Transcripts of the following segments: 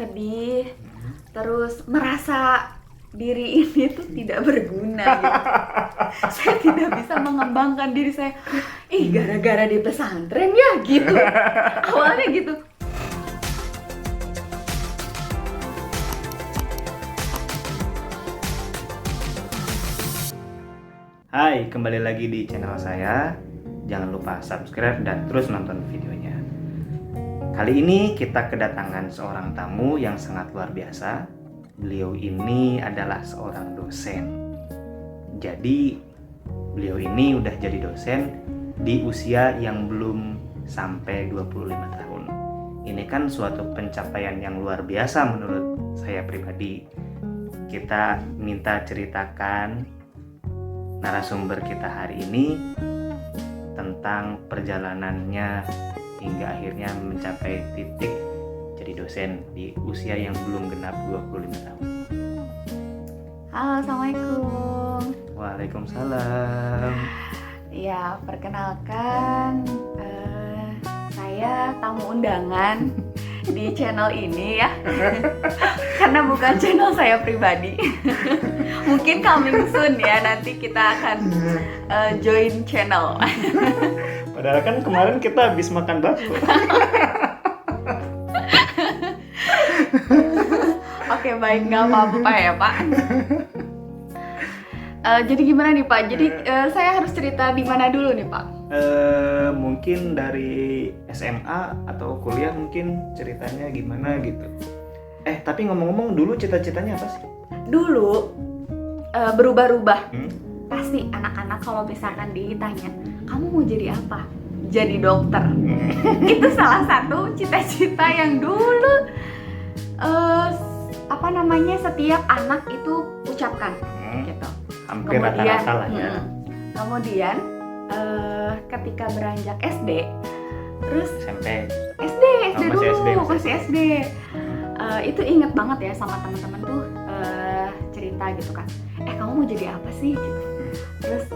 sedih, terus merasa diri ini tuh tidak berguna gitu. Saya tidak bisa mengembangkan diri saya. Gara-gara di pesantren ya gitu. Awalnya gitu. Hai, kembali lagi di channel saya. Jangan lupa subscribe dan terus nonton videonya. Kali ini kita kedatangan seorang tamu yang sangat luar biasa. Beliau ini adalah seorang dosen. Jadi, beliau ini udah jadi dosen di usia yang belum sampai 25 tahun. Ini kan suatu pencapaian yang luar biasa menurut saya pribadi. Kita minta ceritakan narasumber kita hari ini tentang perjalanannya hingga akhirnya mencapai titik jadi dosen di usia yang belum genap 25 tahun. Halo, Assalamualaikum. Waalaikumsalam. Ya, perkenalkan, saya tamu undangan di channel ini ya. Karena bukan channel saya pribadi. Mungkin coming soon ya, nanti kita akan join channel. Padahal kan kemarin kita habis makan bakso. Oke, baik, nggak apa-apa ya Pak. Jadi gimana nih Pak? Jadi saya harus cerita di mana dulu nih Pak? Mungkin dari SMA atau kuliah mungkin ceritanya gimana gitu. Tapi ngomong-ngomong dulu cita-citanya apa sih? Dulu berubah-ubah. Pasti anak-anak kalau misalkan ditanya, kamu mau jadi apa? Jadi dokter. Itu salah satu cita-cita yang dulu setiap anak itu ucapkan gitu. Hampir rata-rata lah ya. Kemudian ketika beranjak SD, terus SMP. SD dulu, masih SD. Itu inget banget ya sama teman-teman tuh cerita gitu kan. Kamu mau jadi apa sih? Gitu. Terus,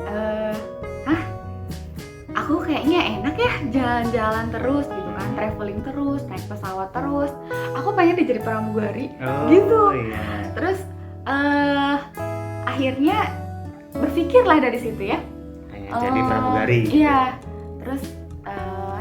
aku kayaknya enak ya jalan-jalan terus gitu kan, traveling terus, naik pesawat terus. Aku pengen jadi pramugari gitu. Iya. Terus akhirnya berpikirlah dari situ ya. Jadi pramugari. Iya. Terus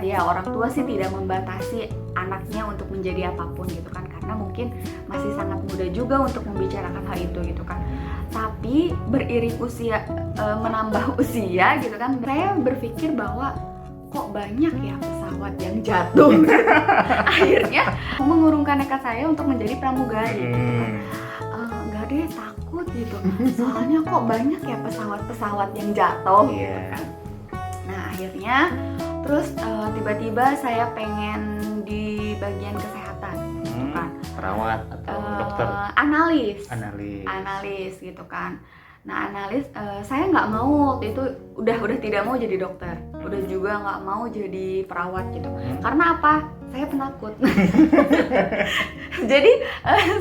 ya orang tua sih tidak membatasi anaknya untuk menjadi apapun gitu kan, karena mungkin masih sangat muda juga untuk membicarakan hal itu gitu kan. Tapi beriring usia menambah usia gitu kan, saya berpikir bahwa kok banyak ya pesawat yang jatuh. Akhirnya mengurungkan nekat saya untuk menjadi pramugari gitu kan. Enggak deh, takut gitu. Soalnya kok banyak ya pesawat-pesawat yang jatuh gitu kan. Nah, akhirnya terus tiba-tiba saya pengen di bagian kesehatan gitu kan. Perawat atau dokter? Analis gitu kan. Nah, analis saya nggak mau waktu itu, udah tidak mau jadi dokter, udah juga nggak mau jadi perawat gitu. Karena apa? Saya penakut. Jadi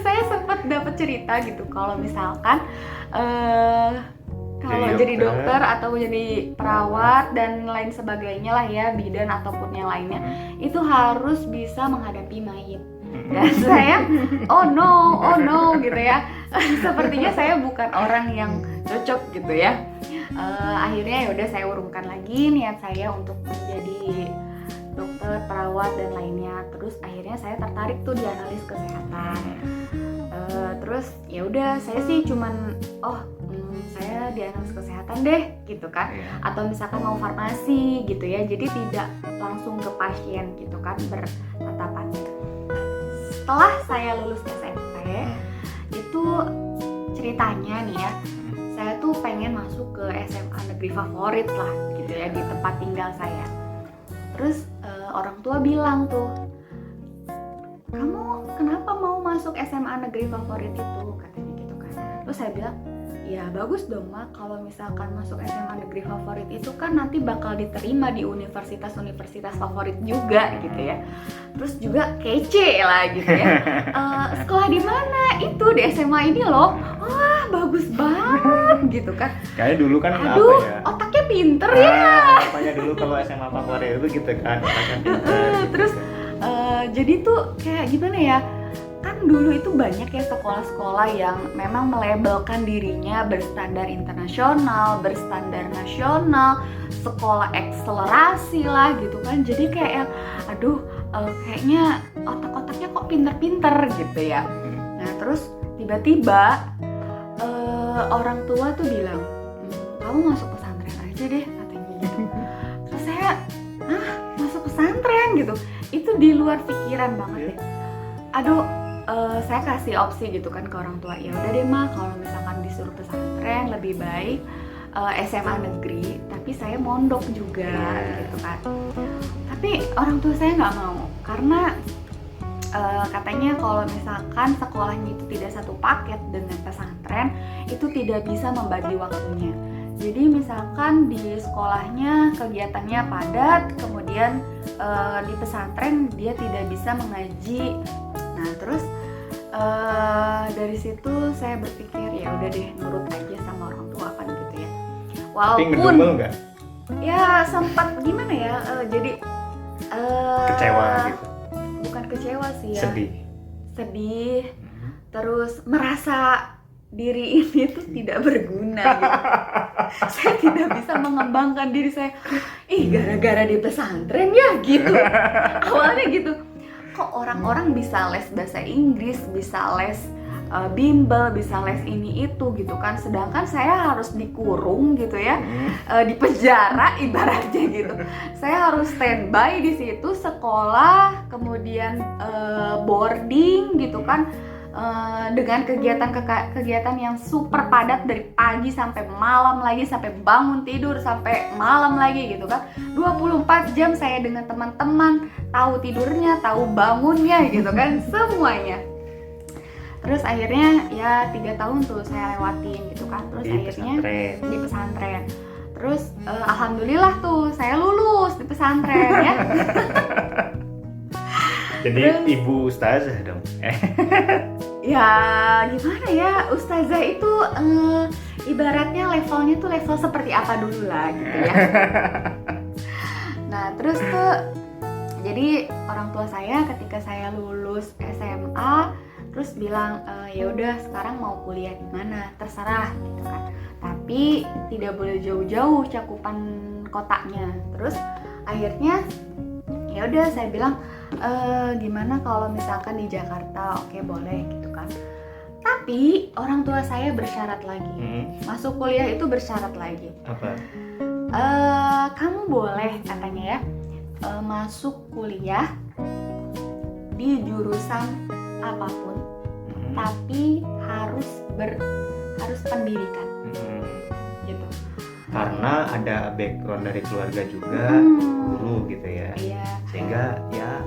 saya sempat dapat cerita gitu kalau misalkan kalau jadi dokter atau jadi perawat dan lain sebagainya lah ya, bidan ataupun yang lainnya, itu harus bisa menghadapi mayit. Dan saya oh no gitu ya. Sepertinya saya bukan orang yang cocok gitu ya. Akhirnya ya udah saya urungkan lagi niat saya untuk menjadi dokter, perawat dan lainnya. Terus akhirnya saya tertarik tuh di analis kesehatan. Terus ya udah saya sih cuman saya di analis kesehatan deh gitu kan. Atau misalkan mau farmasi gitu ya. Jadi tidak langsung ke pasien gitu kan bertatapan. Setelah saya lulus SMP, itu ceritanya nih ya, saya tuh pengen masuk ke SMA negeri favorit lah gitu ya di tempat tinggal saya. Terus orang tua bilang tuh, kamu kenapa mau masuk SMA negeri favorit itu, katanya gitu kan. Terus saya bilang, ya bagus dong Mak, kalau misalkan masuk SMA negeri favorit itu kan nanti bakal diterima di universitas-universitas favorit juga gitu ya. Terus juga kece lah gitu ya. Sekolah di mana? Itu di SMA ini loh. Wah, bagus banget gitu kan. Kayaknya dulu kan otaknya pinter ya. Apanya dulu kalau SMA favorit itu gitu kan, otaknya pinter. Terus jadi tuh kayak gimana ya? Kan kan dulu itu banyak ya sekolah-sekolah yang memang melabelkan dirinya berstandar internasional, berstandar nasional, sekolah akselerasi lah gitu kan. Jadi kayak yang, aduh kayaknya otak-otaknya kok pinter-pinter gitu ya. Nah terus tiba-tiba orang tua tuh bilang, kamu masuk pesantren aja deh katanya gitu. Terus saya, masuk pesantren gitu, itu di luar pikiran banget deh. Aduh, saya kasih opsi gitu kan ke orang tua, ya udah deh mah kalau misalkan disuruh pesantren lebih baik SMA negeri, tapi saya mondok juga gitu kan. Tapi orang tua saya nggak mau karena katanya kalau misalkan sekolahnya itu tidak satu paket dengan pesantren, itu tidak bisa membagi waktunya. Jadi misalkan di sekolahnya kegiatannya padat, kemudian di pesantren dia tidak bisa mengaji. Nah terus dari situ saya berpikir ya udah deh nurut aja sama orang tua kan gitu ya. Walaupun ngedumel nggak? Ya sempat gimana ya, jadi Kecewa gitu? bukan kecewa sih ya. Sedih. Terus merasa diri ini tuh tidak berguna gitu. Saya tidak bisa mengembangkan diri saya. Gara-gara di pesantren ya gitu. Awalnya gitu. Kok orang-orang bisa les bahasa Inggris, bisa les bimbel, bisa les ini itu gitu kan. Sedangkan saya harus dikurung gitu ya, di penjara ibaratnya gitu. Saya harus standby di situ sekolah, kemudian boarding gitu kan. Dengan kegiatan yang super padat dari pagi sampai malam lagi, sampai bangun tidur sampai malam lagi gitu kan. 24 jam saya dengan teman-teman, tahu tidurnya, tahu bangunnya gitu kan, semuanya. Terus akhirnya ya 3 tahun tuh saya lewatin gitu kan. Terus akhirnya di pesantren. Terus alhamdulillah tuh saya lulus di pesantren ya. Jadi terus, ibu ustazah dong. Ya gimana ya, ustazah itu ibaratnya levelnya tuh level seperti apa dulu lah gitu ya. Nah terus tuh jadi orang tua saya ketika saya lulus SMA terus bilang ya udah sekarang mau kuliah di mana terserah gitu kan, tapi tidak boleh jauh-jauh cakupan kotanya. Terus akhirnya ya udah saya bilang gimana kalau misalkan di Jakarta, oke boleh gitu kan. Tapi orang tua saya bersyarat lagi, masuk kuliah itu bersyarat lagi. Apa? Kamu boleh katanya ya masuk kuliah di jurusan apapun, tapi harus pendidikan gitu. Karena ada background dari keluarga juga, guru gitu ya. Iya. Sehingga ya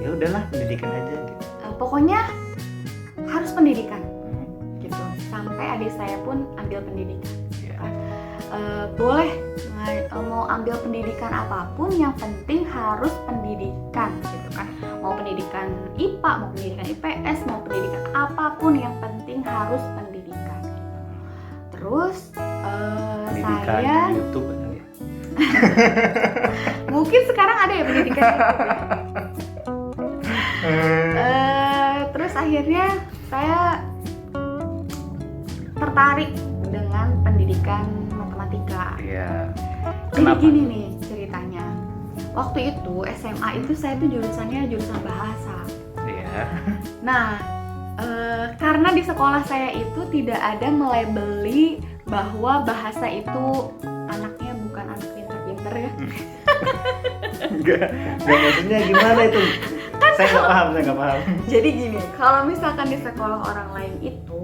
udahlah pendidikan aja gitu. Pokoknya harus pendidikan gitu. Sampai adik saya pun ambil pendidikan. Yeah. Boleh mau ambil pendidikan apapun, yang penting harus pendidikan gitu kan. Mau pendidikan IPA, mau pendidikan IPS, mau pendidikan apapun, yang penting harus pendidikan. Terus Pendidikan saya YouTube kan ya. mungkin sekarang ada ya pendidikan YouTube ya. Terus akhirnya saya tertarik dengan pendidikan matematika. Iya. Jadi Kenapa? gini nih ceritanya. Waktu itu SMA itu saya tuh jurusannya jurusan bahasa. Iya. Nah, karena di sekolah saya itu tidak ada melabeli bahwa bahasa itu anaknya bukan anak pinter-pinter ya. Enggak maksudnya gimana itu? Kan saya nggak paham. Jadi gini, kalau misalkan di sekolah orang lain itu,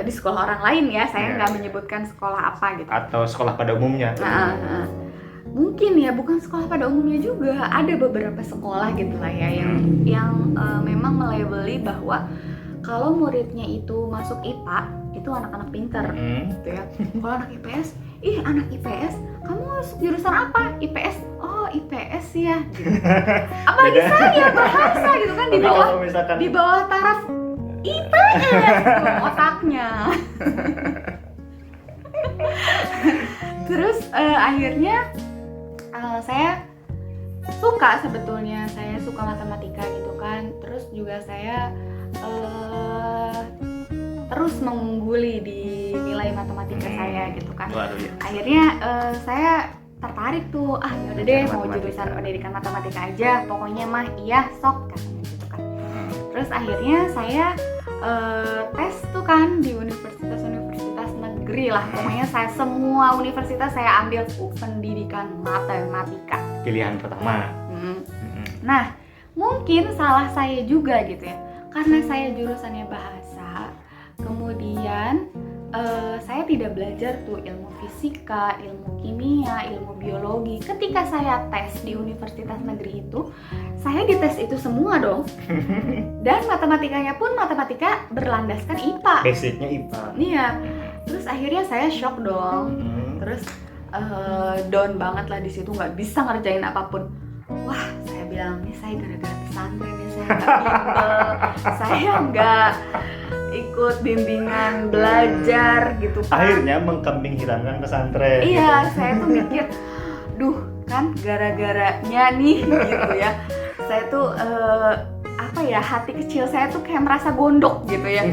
di sekolah orang lain ya, saya nggak menyebutkan sekolah apa gitu. Atau sekolah pada umumnya. Mungkin ya bukan sekolah pada umumnya juga, ada beberapa sekolah gitu lah ya yang memang melabeli bahwa kalau muridnya itu masuk IPA itu anak-anak pinter gitu ya. Kalau anak IPS, anak IPS, kamu masuk jurusan apa? IPS. Oh, IPS ya. Gitu. Apalagi saya bahasa gitu kan di bawah taraf IPS tuh otaknya. Terus akhirnya saya suka, sebetulnya saya suka matematika gitu kan. Terus juga saya terus mengungguli di nilai matematika saya gitu kan. Waduh, ya. Akhirnya saya tertarik tuh, ya udah deh mau Matematika. jurusan pendidikan matematika aja, pokoknya mah iya sok katanya gitu kan. Terus akhirnya saya tes tuh kan di universitas negeri lah, pokoknya saya semua universitas saya ambil pendidikan matematika. Pilihan pertama. Nah, mungkin salah saya juga gitu ya, karena saya jurusannya bahasa, kemudian saya tidak belajar tuh ilmu fisika, ilmu kimia, ilmu biologi. Ketika saya tes di universitas negeri itu, saya dites itu semua dong. Dan matematikanya pun matematika berlandaskan IPA. Basicnya IPA. Iya. Terus akhirnya saya shock dong. Terus down banget lah di situ, nggak bisa ngerjain apapun. Wah, saya bilang nih saya gara-gara pesantren nih, saya nggak bimbel, saya nggak ikut bimbingan belajar gitu kan. Akhirnya mengkambing hitamkan pesantren. Iya, saya tuh mikir, duh kan gara-garanya nih gitu ya. Saya tuh apa ya, hati kecil saya tuh kayak merasa gondok gitu ya.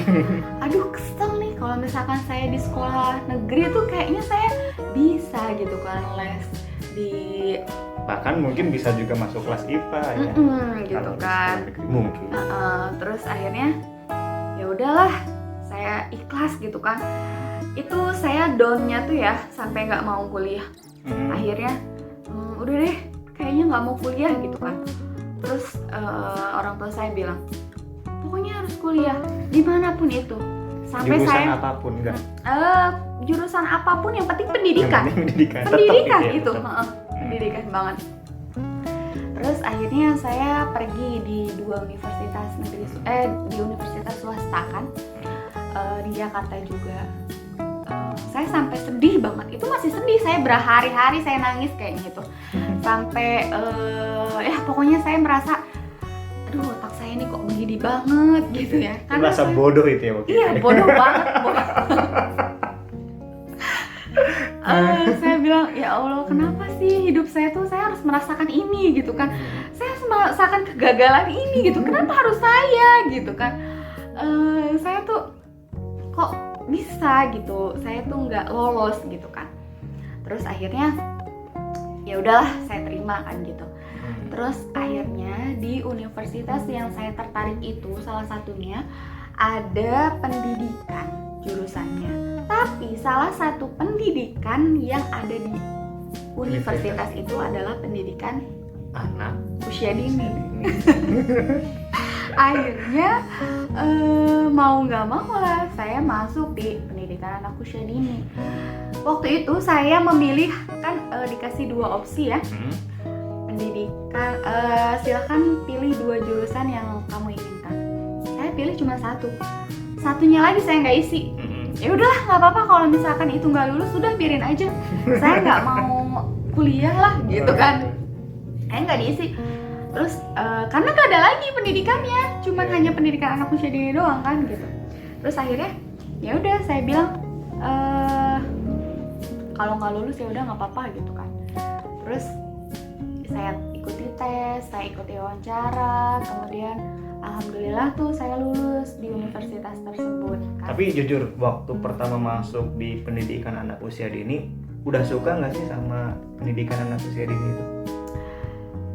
Aduh kesel nih kalau misalkan saya di sekolah negeri tuh kayaknya saya bisa gitu kan les di, Bahkan mungkin bisa juga masuk kelas IPA ya. gitu Kalau di kan. sekolah negeri mungkin. Terus akhirnya ya udahlah, saya ikhlas gitu kan. Itu saya downnya tuh ya sampai nggak mau kuliah. Akhirnya udah deh kayaknya nggak mau kuliah gitu kan. Terus orang tua saya bilang pokoknya harus kuliah dimanapun itu, sampai Jurusan saya apapun enggak? jurusan apapun yang penting pendidikan. Yang penting pendidikan. Pendidikan Tetap itu, tetap. pendidikan banget. Terus akhirnya saya pergi di dua universitas negeri, di universitas swasta kan, di Jakarta juga. Saya sampai sedih banget, itu masih sedih, saya berhari-hari saya nangis kayak gitu. Sampai ya pokoknya saya merasa, aduh otak saya ini kok begini banget gitu ya. Merasa saya, bodoh itu ya waktu iya itu. bodoh banget, bodoh. Saya bilang ya Allah kenapa sih hidup saya tuh saya harus merasakan ini gitu kan, saya harus merasakan kegagalan ini gitu, kenapa harus saya gitu kan. Saya tuh kok bisa gitu, saya tuh nggak lolos gitu kan. Terus akhirnya ya udahlah saya terima kan gitu. Terus akhirnya di universitas yang saya tertarik itu salah satunya ada pendidikan jurusannya. Tapi salah satu pendidikan yang ada di universitas itu adalah pendidikan anak usia dini. Akhirnya mau nggak mau lah saya masuk di pendidikan anak usia dini. Waktu itu saya memilih kan dikasih dua opsi ya. Pendidikan silakan pilih dua jurusan yang kamu inginkan. Saya pilih cuma satu. Satunya lagi saya nggak isi. Ya udahlah nggak apa-apa kalau misalkan itu nggak lulus, sudah biarin aja. Saya nggak mau kuliah lah gitu kan. Nggak diisi. Terus karena nggak ada lagi pendidikannya, cuman hanya pendidikan anak usia dini doang kan gitu. Terus akhirnya ya udah saya bilang kalau nggak lulus ya udah nggak apa-apa gitu kan. Terus saya ikuti tes, saya ikuti wawancara, kemudian alhamdulillah tuh saya lulus di universitas tersebut kan. Tapi jujur waktu pertama masuk di pendidikan anak usia dini, udah suka nggak sih sama pendidikan anak usia dini itu?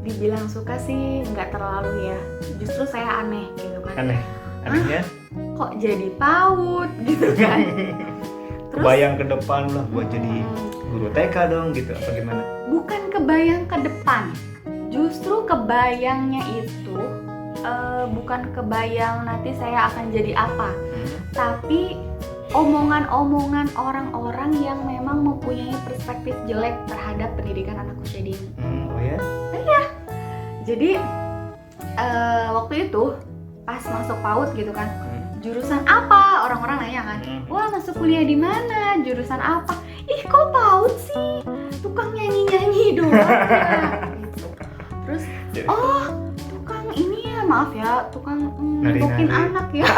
Dibilang suka sih nggak terlalu ya, justru saya aneh gitu kan. Anehnya Kok jadi PAUD gitu kan. Terus kebayang ke depan lah buat jadi guru TK dong gitu, apa gimana? bukan kebayang ke depan, justru kebayangnya itu bukan kebayang nanti saya akan jadi apa, tapi omongan-omongan orang-orang yang memang mempunyai perspektif jelek terhadap pendidikan anak usia dini. Oh ya? Jadi waktu itu pas masuk PAUD gitu kan, jurusan apa, orang-orang nanya kan, wah masuk kuliah di mana, jurusan apa, ih kok PAUD sih, tukang nyanyi-nyanyi doang ya gitu. Terus oh tukang ini ya, maaf ya, tukang nutukin Nari-nari. anak ya.